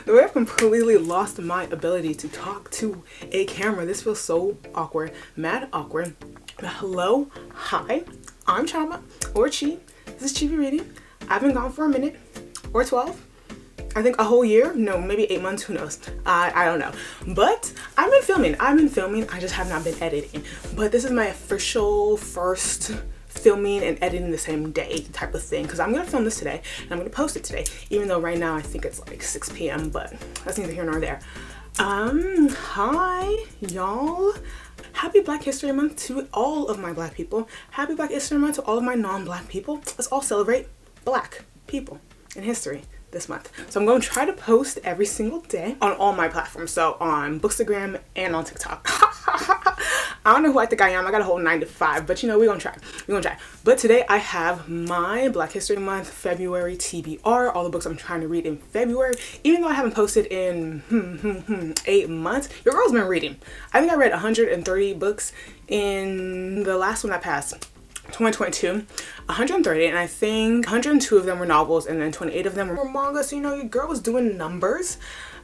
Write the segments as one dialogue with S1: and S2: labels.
S1: The way I've completely lost my ability to talk to a camera. This feels so awkward. Mad awkward. Hello. Hi. I'm CHIOMA or Chi. This is Chi reading. I've been gone for a minute or 12. I think a whole year. No, maybe 8 months. Who knows? I don't know. But I've been filming. I just have not been editing. But this is my official first filming and editing the same day type of thing, because I'm gonna film this today and I'm gonna post it today, even though right now I think it's like 6 p.m. but that's neither here nor there. Hi y'all. Happy Black History Month to all of my Black people. Happy Black History Month to all of my non-Black people. Let's all celebrate Black people in history this month. So I'm going to try to post every single day on all my platforms. So on Bookstagram and on TikTok. I don't know who I think I am. I got a whole 9 to 5, but you know, we're gonna try. But today I have my Black History Month February TBR, all the books I'm trying to read in February, even though I haven't posted in 8 months. Your girl's been reading. I think I read 130 books in the last one that passed, 2022. 130, and I think 102 of them were novels and then 28 of them were manga. So you know, your girl was doing numbers.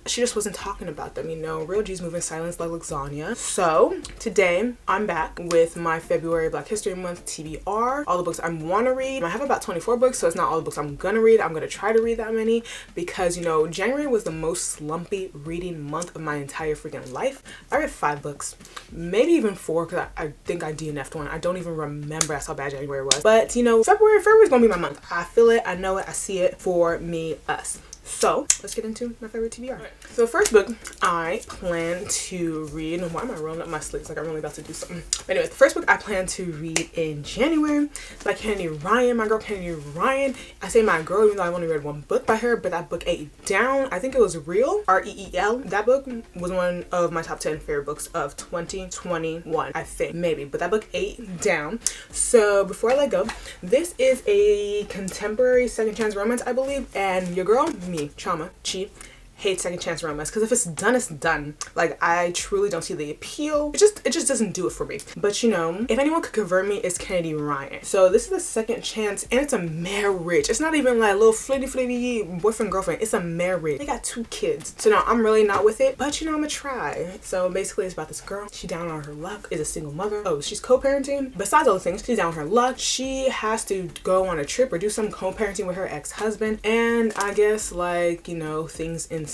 S1: She just wasn't talking about them, you know. Real G's move in silence like lasagna. So today I'm back with my February Black History Month TBR, all the books I want to read. I have about 24 books, so it's not all the books I'm gonna read. I'm gonna try to read that many because, you know, January was the most slumpy reading month of my entire freaking life. I read 5 books, maybe even 4, because I think I DNF'd one. I don't even remember. That's how bad January was. But you know, February's gonna be my month. I feel it, I know it, I see it. For me, us. So let's get into my favorite TBR. Right. So the first book I plan to read, and why am I rolling up my sleeves like I'm really about to do something? But anyways, the first book I plan to read in January is by Kennedy Ryan, my girl Kennedy Ryan. I say my girl even though I've only read 1 book by her, but that book ate down. I think it was Real, R-E-E-L. That book was one of my top 10 favorite books of 2021, I think, maybe, but that book ate down. So before I let go, this is a contemporary second chance romance, I believe, and your girl, me, CHIOMA, Chi, hate second chance romance because if it's done, it's done. Like, I truly don't see the appeal. It just doesn't do it for me. But you know, if anyone could convert me, it's Kennedy Ryan. So this is a second chance and it's a marriage. It's not even like a little flitty boyfriend girlfriend. It's a marriage. They got 2 kids. So no, I'm really not with it, but you know, I'm gonna try. So basically it's about this girl. She down on her luck, is a single mother. Oh, she's co-parenting. Besides other things, she's down on her luck. She has to go on a trip or do some co-parenting with her ex-husband, and I guess, like, you know, things ensue.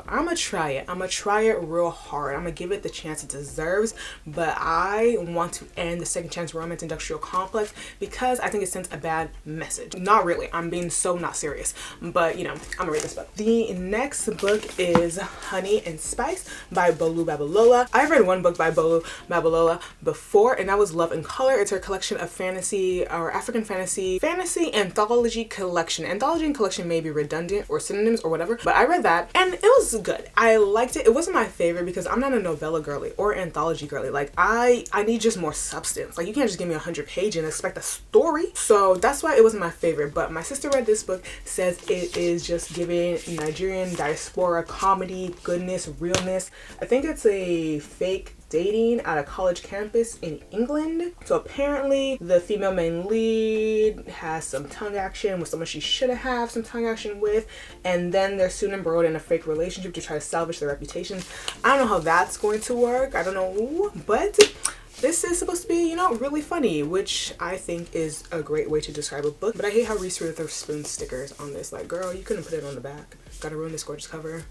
S1: I'm gonna try it. I'm gonna try it real hard. I'm gonna give it the chance it deserves, but I want to end the second chance romance industrial complex because I think it sends a bad message. Not really. I'm being so not serious, but you know, I'm gonna read this book. The next book is Honey and Spice by Bolu Babalola. I've read 1 book by Bolu Babalola before, and that was Love and Color. It's her collection of fantasy or African fantasy anthology collection. Anthology and collection may be redundant or synonyms or whatever, but I read that and it was good. I liked it. It wasn't my favorite because I'm not a novella girly or anthology girly. Like, I need just more substance. Like, you can't just give me 100 pages and expect a story. So that's why it wasn't my favorite. But my sister read this book, says it is just giving Nigerian diaspora comedy, goodness, realness. I think it's a fake dating at a college campus in England. So apparently the female main lead has some tongue action with someone she shouldn't have some tongue action with, and then they're soon embroiled in a fake relationship to try to salvage their reputation. I don't know how that's going to work. I don't know, but this is supposed to be, you know, really funny, which I think is a great way to describe a book. But I hate how Reese Witherspoon stickers on this. Like, girl, you couldn't put it on the back. Gotta ruin this gorgeous cover.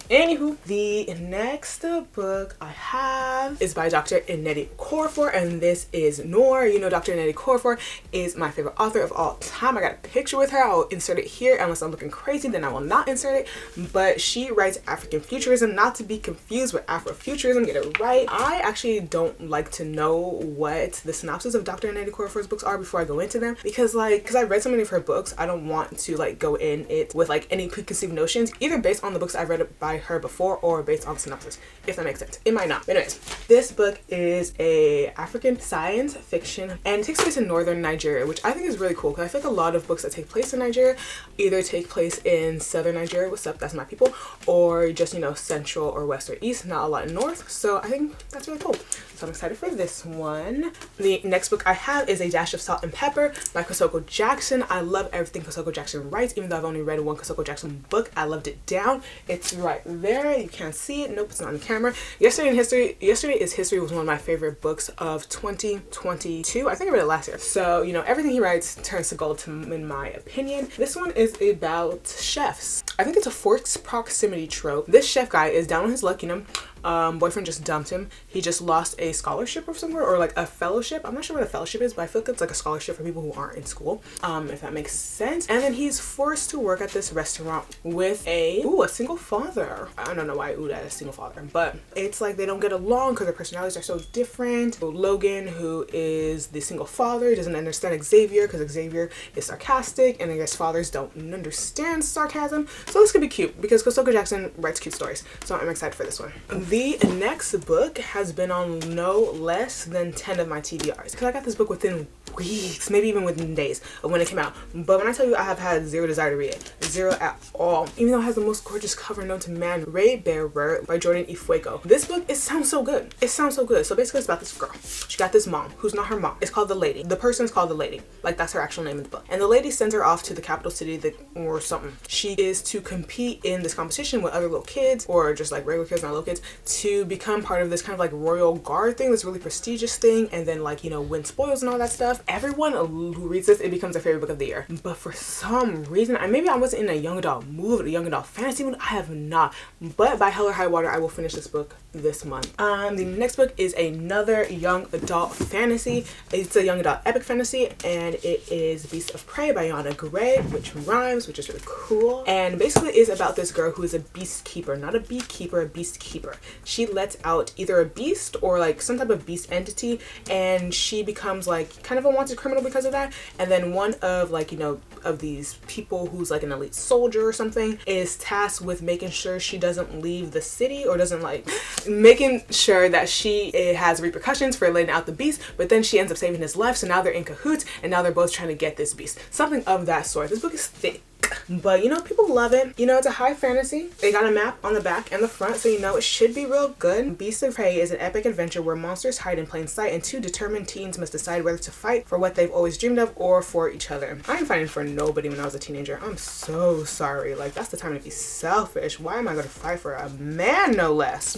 S1: Anywho, the next book I have is by Dr. Nnedi Okorafor, and this is Noor. You know, Dr. Nnedi Okorafor is my favorite author of all time. I got a picture with her. I'll insert it here. Unless I'm looking crazy, then I will not insert it. But she writes African futurism, not to be confused with Afrofuturism. Get it right. I actually don't like to know what the synopsis of Dr. Nnedi Okorafor's books are before I go into them, because I read so many of her books, I don't want to like go in it with like any preconceived notions, either based on the books I've read by her before or based on synopsis, if that makes sense. It might not. But anyways, this book is a African science fiction and it takes place in northern Nigeria, which I think is really cool because I feel like a lot of books that take place in Nigeria either take place in southern Nigeria, what's up, that's my people, or just, you know, central or west or east, not a lot in north. So I think that's really cool. So so I'm excited for this one. The next book I have is A Dash of Salt and Pepper by Kosoko Jackson. I love everything Kosoko Jackson writes, even though I've only read one Kosoko Jackson book. I loved it down. It's right there. You can't see it. Nope, it's not on the camera. Yesterday is History was one of my favorite books of 2022. I think I read it last year. So, you know, everything he writes turns to gold in my opinion. This one is about chefs. I think it's a forced proximity trope. This chef guy is down on his luck, you know. Boyfriend just dumped him. He just lost a scholarship or somewhere, or like a fellowship. I'm not sure what a fellowship is, but I feel like it's like a scholarship for people who aren't in school, if that makes sense. And then he's forced to work at this restaurant with a single father. I don't know why that is a single father, but it's like they don't get along because their personalities are so different. So Logan, who is the single father, doesn't understand Xavier because Xavier is sarcastic, and I guess fathers don't understand sarcasm. So this could be cute because Kosoko Jackson writes cute stories. So I'm excited for this one. The next book has been on no less than 10 of my TBRs because I got this book within weeks, maybe even within days of when it came out. But when I tell you I have had zero desire to read it, zero at all, even though it has the most gorgeous cover known to man, Ray Bearer by Jordan E. Fuego. This book, it sounds so good. It sounds so good. So basically it's about this girl. She got this mom who's not her mom. It's called The Lady. The person's called The Lady. Like that's her actual name in the book. And the lady sends her off to the capital city or something. She is to compete in this competition with other little kids, or just like regular kids, not little kids, to become part of this kind of like royal guard thing, this really prestigious thing, and then like, you know, win spoils and all that stuff. Everyone who reads this, it becomes their favorite book of the year. But for some reason, maybe I wasn't in a young adult mood, a young adult fantasy mood. I have not. But by Hell or High Water, I will finish this book this month. The next book is another young adult fantasy. It's a young adult epic fantasy, and it is Beast of Prey by Yana Gray, which rhymes, which is really cool. And basically is about this girl who is a beast keeper, not a beekeeper, a beast keeper. She lets out either a beast or like some type of beast entity, and she becomes like kind of a wanted criminal because of that. And then one of like, you know, of these people who's like an elite soldier or something is tasked with making sure she doesn't leave the city, or doesn't like making sure that she has repercussions for letting out the beast, but then she ends up saving his life. So now they're in cahoots, and now they're both trying to get this beast. Something of that sort. This book is thick, but you know, people love it. You know, it's a high fantasy. They got a map on the back and the front, so you know it should be real good. Beast of Prey is an epic adventure where monsters hide in plain sight, and two determined teens must decide whether to fight for what they've always dreamed of or for each other. I ain't fighting for nobody when I was a teenager. I'm so sorry. Like, that's the time to be selfish. Why am I gonna fight for a man, no less?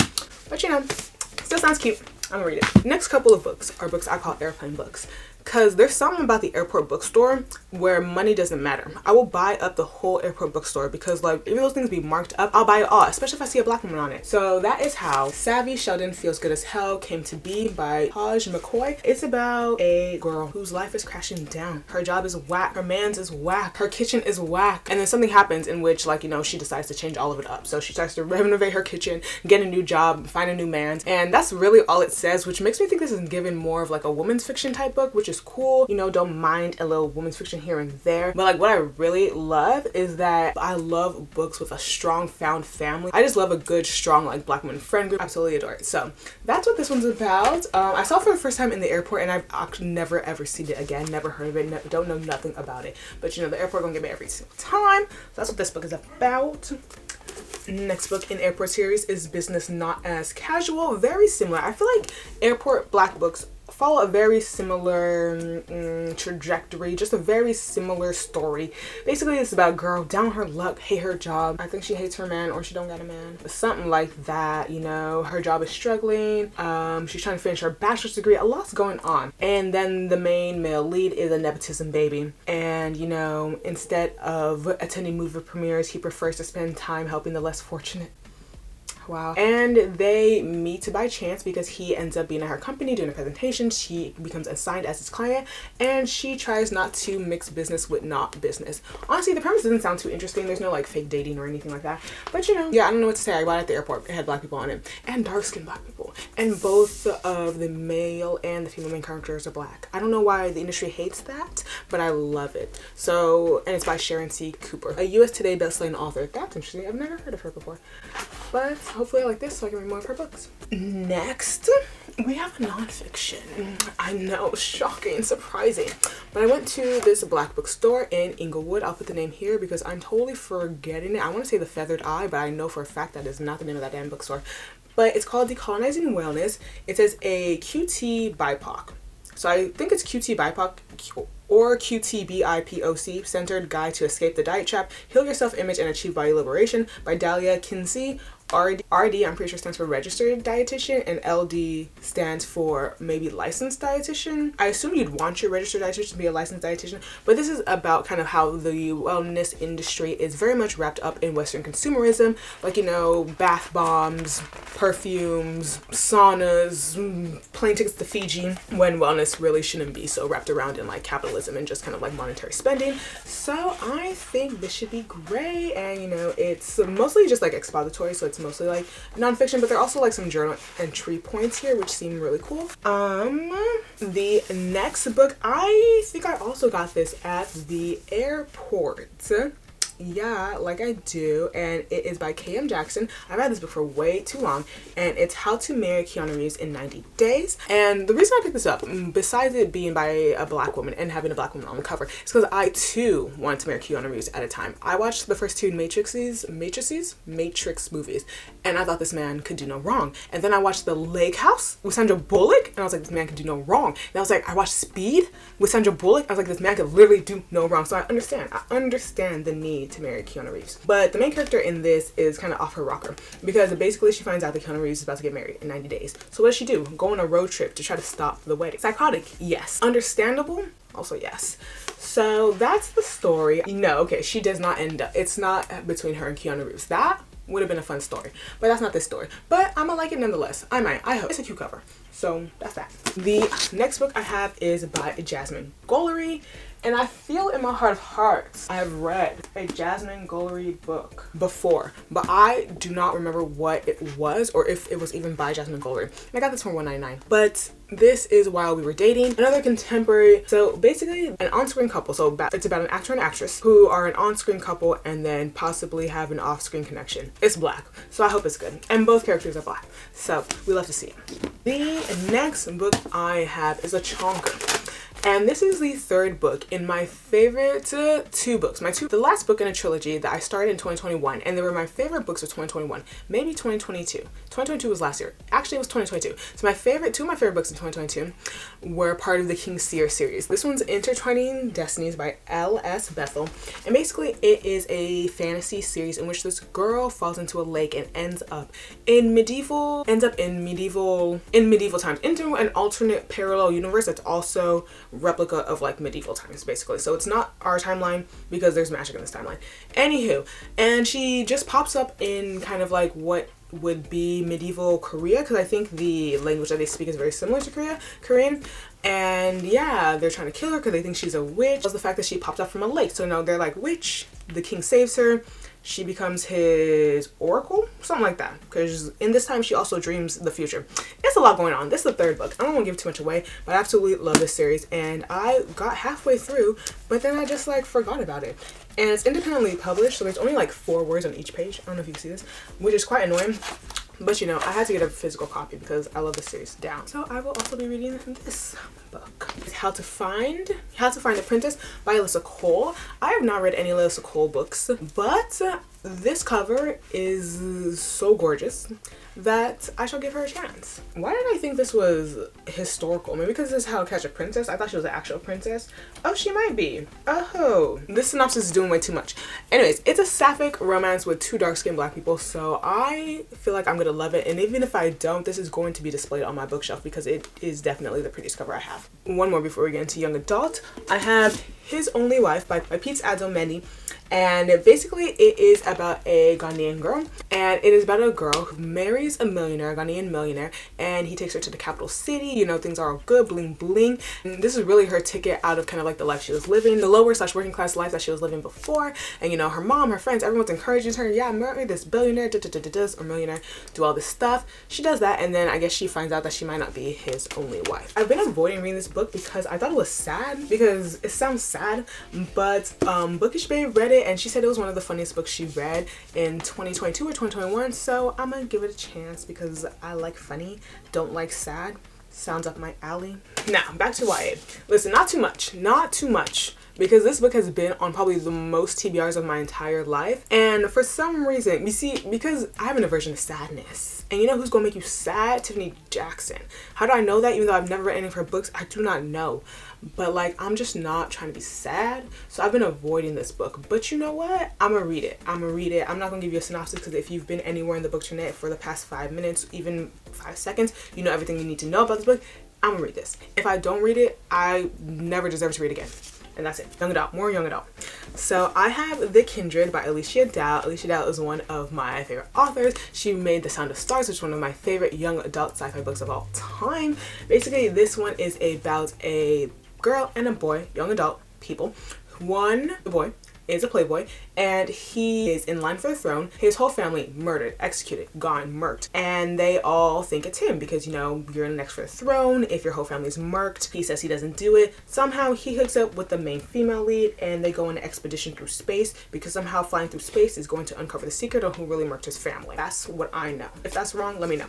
S1: But you know, still sounds cute. I'm gonna read it. Next couple of books are books I call airplane books. Because there's something about the airport bookstore where money doesn't matter. I will buy up the whole airport bookstore because like, even those things be marked up, I'll buy it all, especially if I see a black woman on it. So that is how Savvy Sheldon Feels Good as Hell came to be by Taj McCoy. It's about a girl whose life is crashing down. Her job is whack. Her man's is whack. Her kitchen is whack. And then something happens in which, like, you know, she decides to change all of it up. So she starts to renovate her kitchen, get a new job, find a new man. And that's really all it says, which makes me think this is given more of like a woman's fiction type book, which is cool. You know, don't mind a little women's fiction here and there. But like, what I really love is that I love books with a strong found family. I just love a good, strong, like, black woman friend group. Absolutely adore it. So that's what this one's about. I saw it for the first time in the airport, and I've actually never ever seen it again. Never heard of it. Don't know nothing about it. But you know, the airport gonna get me every single time. So that's what this book is about. Next book in airport series is Business Not As Casual. Very similar. I feel like airport black books follow a very similar trajectory, just a very similar story. Basically, it's about a girl down her luck, hate her job. I think she hates her man, or she don't got a man, something like that. You know, her job is struggling. She's trying to finish her bachelor's degree. A lot's going on, and then the main male lead is a nepotism baby. And you know, instead of attending movie premieres, he prefers to spend time helping the less fortunate. Wow. And they meet by chance because he ends up being at her company doing a presentation. She becomes assigned as his client, and she tries not to mix business with not business. Honestly, the premise doesn't sound too interesting. There's no like fake dating or anything like that. But you know, yeah, I don't know what to say. I bought it at the airport. It had black people on it, and dark-skinned black people. And both of the male and the female main characters are black. I don't know why the industry hates that, but I love it. So, and it's by Sharon C. Cooper, a US Today bestselling author. That's interesting. I've never heard of her before. But hopefully I like this so I can read more of her books. Next, we have nonfiction. I know, shocking, surprising. But I went to this black bookstore in Inglewood. I'll put the name here because I'm totally forgetting it. I want to say The Feathered Eye, but I know for a fact that is not the name of that damn bookstore. but it's called Decolonizing Wellness. It says a QT BIPOC. So I think it's QT BIPOC or QT BIPOC, Centered Guide to Escape the Diet Trap, Heal Your Self-Image and Achieve Body Liberation by Dahlia Kinsey. RD, I'm pretty sure stands for registered dietitian, and LD stands for maybe licensed dietitian. I assume you'd want your registered dietitian to be a licensed dietitian, but this is about kind of how the wellness industry is very much wrapped up in Western consumerism, like, you know, bath bombs, perfumes, saunas, plane tickets to Fiji, when wellness really shouldn't be so wrapped around in like capitalism and just kind of like monetary spending. So I think this should be great, and you know, it's mostly just like expository, so it's mostly like nonfiction, but there are also like some journal entry points here which seem really cool. The next book, I think I also got this at the airport. Yeah, like I do, and it is by K.M. Jackson. I've had this book for way too long, and it's How to Marry Keanu Reeves in 90 Days. And the reason I picked this up, besides it being by a black woman and having a black woman on the cover, is because I too wanted to marry Keanu Reeves at a time. I watched the first two Matrix movies, and I thought this man could do no wrong. And then I watched The Lake House with Sandra Bullock, and I was like, this man could do no wrong. And I was like, I watched Speed with Sandra Bullock, I was like, this man could literally do no wrong. So I understand the need to marry Keanu Reeves. But the main character in this is kind of off her rocker, because basically she finds out that Keanu Reeves is about to get married in 90 days. So what does she do? Go on a road trip to try to stop the wedding. Psychotic? Yes. Understandable? Also yes. So that's the story. No, okay, she does not end up, it's not between her and Keanu Reeves. That would have been a fun story, but that's not this story. But I'm gonna like it nonetheless. I hope. It's a cute cover. So that's that. The next book I have is by Jasmine Guillory. And I feel in my heart of hearts, I've read a Jasmine Guillory book before, but I do not remember what it was or if it was even by Jasmine Guillory. And I got this for $1.99. But this is While We Were Dating, another contemporary. So basically an on-screen couple. So it's about an actor and actress who are an on-screen couple and then possibly have an off-screen connection. It's black, so I hope it's good. And both characters are black, so we love to see it. The next book I have is a chunk. And this is the third book in my favorite two books. The last book in a trilogy that I started in 2021, and they were my favorite books of 2021, maybe 2022. 2022 was last year. Actually, it was 2022. So two of my favorite books in 2022 were part of the King Seer series. This one's Intertwining Destinies by L.S. Bethel. And basically it is a fantasy series in which this girl falls into a lake and ends up in medieval times, into an alternate parallel universe that's also replica of like medieval times, basically. So it's not our timeline because there's magic in this timeline. Anywho, and she just pops up in kind of like what would be medieval Korea, because I think the language that they speak is very similar to Korean. And yeah, they're trying to kill her because they think she's a witch. It's the fact that she popped up from a lake. So now they're like, witch, the king saves her. She becomes his oracle, something like that, because in this time she also dreams the future. It's a lot going on. This is the third book. I don't want to give too much away, but I absolutely love this series, and I got halfway through, but then I just like forgot about it. And it's independently published, so there's only like 4 words on each page. I don't know if you can see this, which is quite annoying. But you know, I had to get a physical copy because I love the series down. So I will also be reading this book. How to Find a Princess by Alyssa Cole. I have not read any Alyssa Cole books, but this cover is so gorgeous that I shall give her a chance. Why did I think this was historical? Maybe because this is How to Catch a Princess. I thought she was an actual princess. Oh, she might be. Oh, this synopsis is doing way too much. Anyways, it's a sapphic romance with 2 dark-skinned black people, so I feel like I'm gonna love it. And even if I don't, this is going to be displayed on my bookshelf because it is definitely the prettiest cover I have. One more before we get into young adult. I have His Only Wife by Pete Adomeni. And basically it is about a Ghanaian girl, and it is about a girl who marries a millionaire, a Ghanaian millionaire, and he takes her to the capital city. You know, things are all good, bling bling. And this is really her ticket out of kind of like the life she was living, the lower / working class life that she was living before. And you know, her mom, her friends, everyone's encouraging her, yeah, marry this billionaire, or millionaire, do all this stuff. She does that, and then I guess she finds out that she might not be his only wife. I've been avoiding reading this book because I thought it was sad, because it sounds sad, but Bookish Babe read it and she said it was one of the funniest books she read in 2022 or 2021, so I'm gonna give it a chance because I like funny, don't like sad. Sounds up my alley. Now back to YA. Listen, not too much because this book has been on probably the most TBRs of my entire life. And for some reason, you see, because I have an aversion to sadness. And you know who's gonna make you sad? Tiffany Jackson. How do I know that? Even though I've never read any of her books, I do not know. But like, I'm just not trying to be sad. So I've been avoiding this book. But you know what? I'm gonna read it. I'm not gonna give you a synopsis, because if you've been anywhere in the bookternet for the past 5 minutes, even 5 seconds, you know everything you need to know about this book. I'm gonna read this. If I don't read it, I never deserve to read again. And that's it. Young adult, more young adult. So I have The Kindred by Alicia Dow. Alicia Dow is one of my favorite authors. She made The Sound of Stars, which is one of my favorite young adult sci-fi books of all time. Basically, this one is about a girl and a boy, young adult people. The boy is a playboy, and he is in line for the throne. His whole family murdered, executed, gone, murked, and they all think it's him because, you know, you're next for the throne if your whole family's murked. He says he doesn't do it. Somehow he hooks up with the main female lead, and they go on an expedition through space, because somehow flying through space is going to uncover the secret of who really murked his family. That's what I know. If that's wrong, let me know,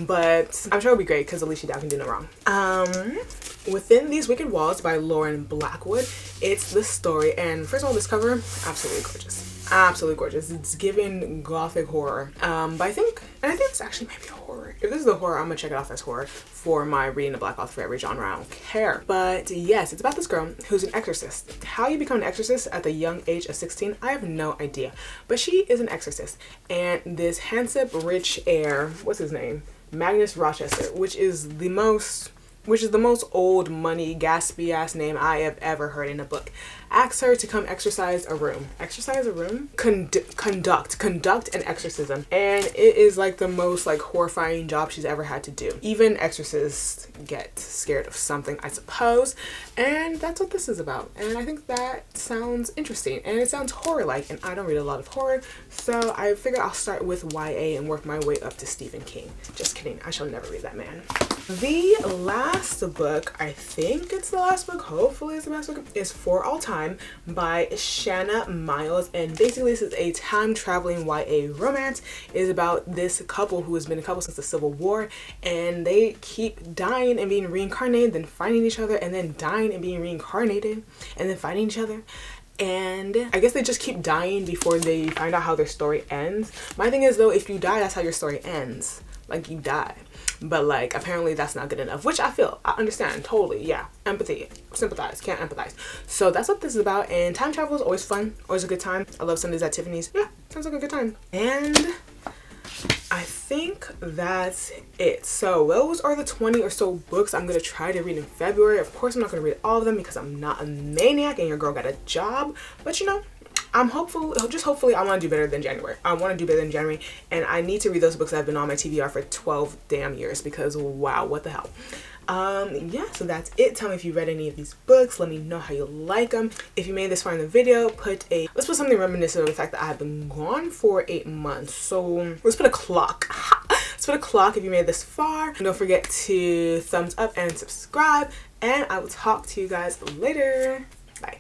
S1: but I'm sure it'll be great because Alicia Dow can do no wrong. Within These Wicked Walls by Lauren Blackwood. It's the story, and first of all, this cover, absolutely gorgeous. Absolutely gorgeous. It's giving gothic horror. But I think it's actually maybe horror. If this is the horror, I'm gonna check it off as horror for my reading a black author for every genre. I don't care. But yes, it's about this girl who's an exorcist. How you become an exorcist at the young age of 16, I have no idea. But she is an exorcist, and this handsome, rich heir, what's his name? Magnus Rochester, which is the most old money, gaspy ass name I have ever heard in a book, asks her to come exorcise a room. Exorcise a room? Conduct an exorcism. And it is like the most like horrifying job she's ever had to do. Even exorcists get scared of something, I suppose. And that's what this is about. And I think that sounds interesting. And it sounds horror-like, and I don't read a lot of horror. So I figured I'll start with YA and work my way up to Stephen King. Just kidding, I shall never read that man. The last book, I think it's the last book, hopefully it's the last book, is For All Time by Shanna Miles. And basically this is a time-traveling YA romance. It is about this couple who has been a couple since the Civil War, and they keep dying and being reincarnated, then finding each other, and then dying and being reincarnated, and then finding each other. And I guess they just keep dying before they find out how their story ends. My thing is though, if you die, that's how your story ends. Like, you die. But like, apparently that's not good enough, which I understand totally. Yeah, empathy, sympathize, can't empathize. So that's what this is about. And time travel is always fun, always a good time. I love Sundays at Tiffany's. Yeah, sounds like a good time. And I think that's it. So those are the 20 or so books I'm gonna try to read in February. Of course, I'm not gonna read all of them because I'm not a maniac and your girl got a job. But you know, I'm hopeful, just hopefully I want to do better than January. I want to do better than January, and I need to read those books that have been on my TBR for 12 damn years, because wow, what the hell. Yeah, so that's it. Tell me if you read any of these books. Let me know how you like them. If you made this far in the video, let's put something reminiscent of the fact that I have been gone for 8 months. So let's put a clock. Let's put a clock if you made this far. And don't forget to thumbs up and subscribe, and I will talk to you guys later. Bye.